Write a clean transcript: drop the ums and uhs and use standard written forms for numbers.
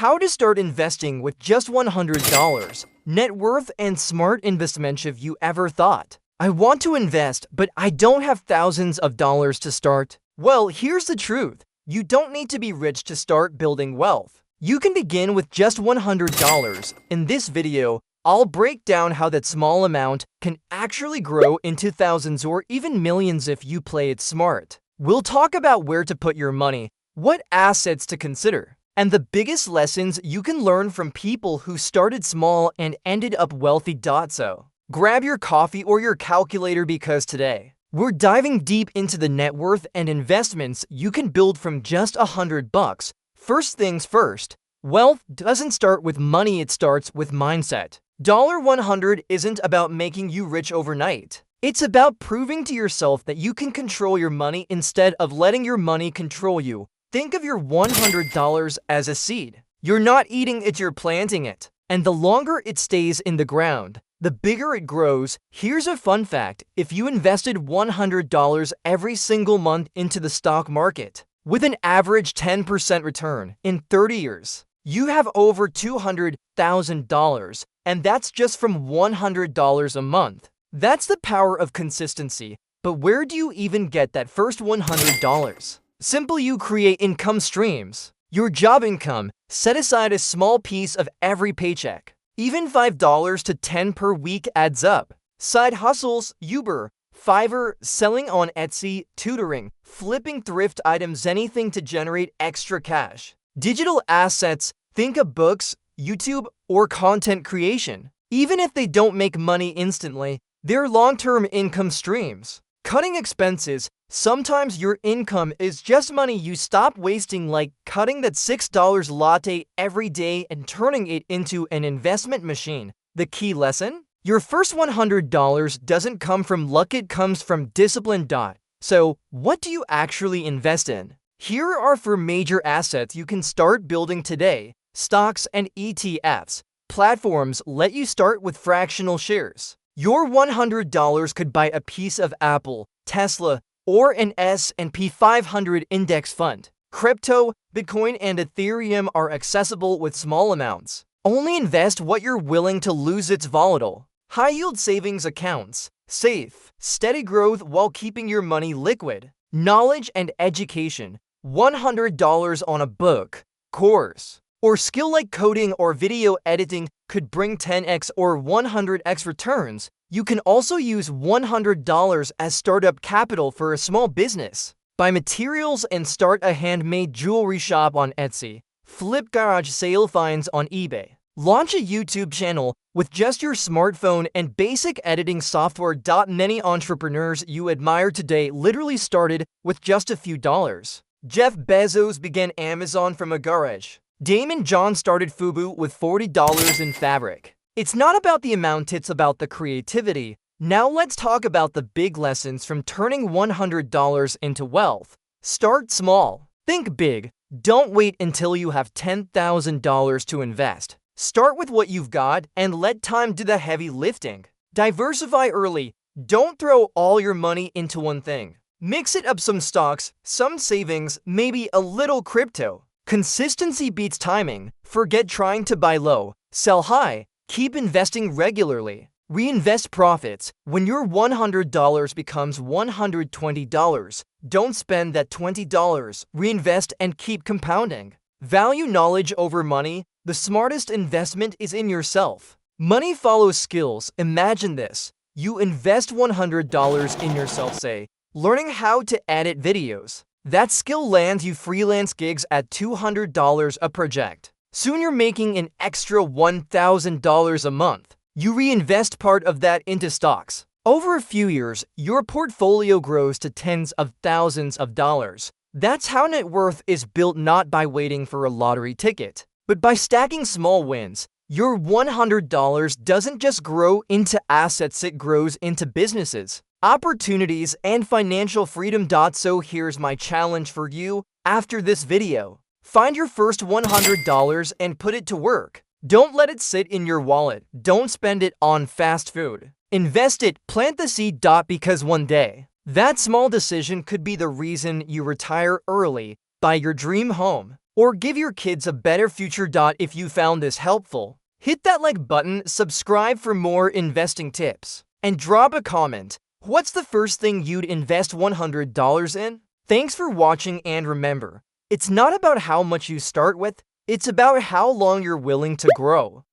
How to start investing with just $100. Net worth and smart investment. Have you ever thought, I want to invest, but I don't have thousands of dollars to start? Well, here's the truth. You don't need to be rich to start building wealth. You can begin with just $100. In this video, I'll break down how that small amount can actually grow into thousands or even millions if you play it smart. We'll talk about where to put your money, what assets to consider, and the biggest lessons you can learn from people who started small and ended up wealthy. So, grab your coffee or your calculator because today, we're diving deep into the net worth and investments you can build from just $100. First things first, wealth doesn't start with money, it starts with mindset. $100 isn't about making you rich overnight. It's about proving to yourself that you can control your money instead of letting your money control you. Think of your $100 as a seed. You're not eating it, you're planting it. And the longer it stays in the ground, the bigger it grows. Here's a fun fact. If you invested $100 every single month into the stock market, with an average 10% return in 30 years, you have over $200,000, and that's just from $100 a month. That's the power of consistency. But where do you even get that first $100? Simple, you create income streams. Your job income, set aside a small piece of every paycheck. Even $5 to $10 per week adds up. Side hustles, Uber, Fiverr, selling on Etsy, tutoring, flipping thrift items, anything to generate extra cash. Digital assets, think of books, YouTube, or content creation. Even if they don't make money instantly, they're long-term income streams. Cutting expenses, sometimes your income is just money you stop wasting, like cutting that $6 latte every day and turning it into an investment machine. The key lesson? Your first $100 doesn't come from luck, it comes from discipline. So, what do you actually invest in? Here are 4 major assets you can start building today. Stocks and ETFs. Platforms let you start with fractional shares. Your $100 could buy a piece of Apple, Tesla, or an S&P 500 index fund. Crypto, Bitcoin, and Ethereum are accessible with small amounts. Only invest what you're willing to lose. It's volatile. High-yield savings accounts. Safe, steady growth while keeping your money liquid. Knowledge and education. $100 on a book, course, or skill like coding or video editing could bring 10x or 100x returns. You can also use $100 as startup capital for a small business. Buy materials and start a handmade jewelry shop on Etsy. Flip garage sale finds on eBay. Launch a YouTube channel with just your smartphone and basic editing software. Many entrepreneurs you admire today literally started with just a few dollars. Jeff Bezos began Amazon from a garage. Damon John started Fubu with $40 in fabric. It's not about the amount, it's about the creativity. Now let's talk about the big lessons from turning $100 into wealth. Start small. Think big. Don't wait until you have $10,000 to invest. Start with what you've got and let time do the heavy lifting. Diversify early. Don't throw all your money into one thing. Mix it up, some stocks, some savings, maybe a little crypto. Consistency beats timing. Forget trying to buy low, sell high. Keep investing regularly. Reinvest profits. When your $100 becomes $120, don't spend that $20. Reinvest and keep compounding. Value knowledge over money. The smartest investment is in yourself. Money follows skills. Imagine this. You invest $100 in yourself, say, learning how to edit videos. That skill lands you freelance gigs at $200 a project. Soon you're making an extra $1,000 a month. You reinvest part of that into stocks. Over a few years, your portfolio grows to tens of thousands of dollars. That's how net worth is built, not by waiting for a lottery ticket, but by stacking small wins. Your $100 doesn't just grow into assets, it grows into businesses, opportunities, and financial freedom. So here's my challenge for you after this video. Find your first $100 and put it to work. Don't let it sit in your wallet. Don't spend it on fast food. Invest it, plant the seed. Because one day, that small decision could be the reason you retire early, buy your dream home, or give your kids a better future. If you found this helpful, hit that like button, subscribe for more investing tips, and drop a comment. What's the first thing you'd invest $100 in? Thanks for watching, and remember, it's not about how much you start with, it's about how long you're willing to grow.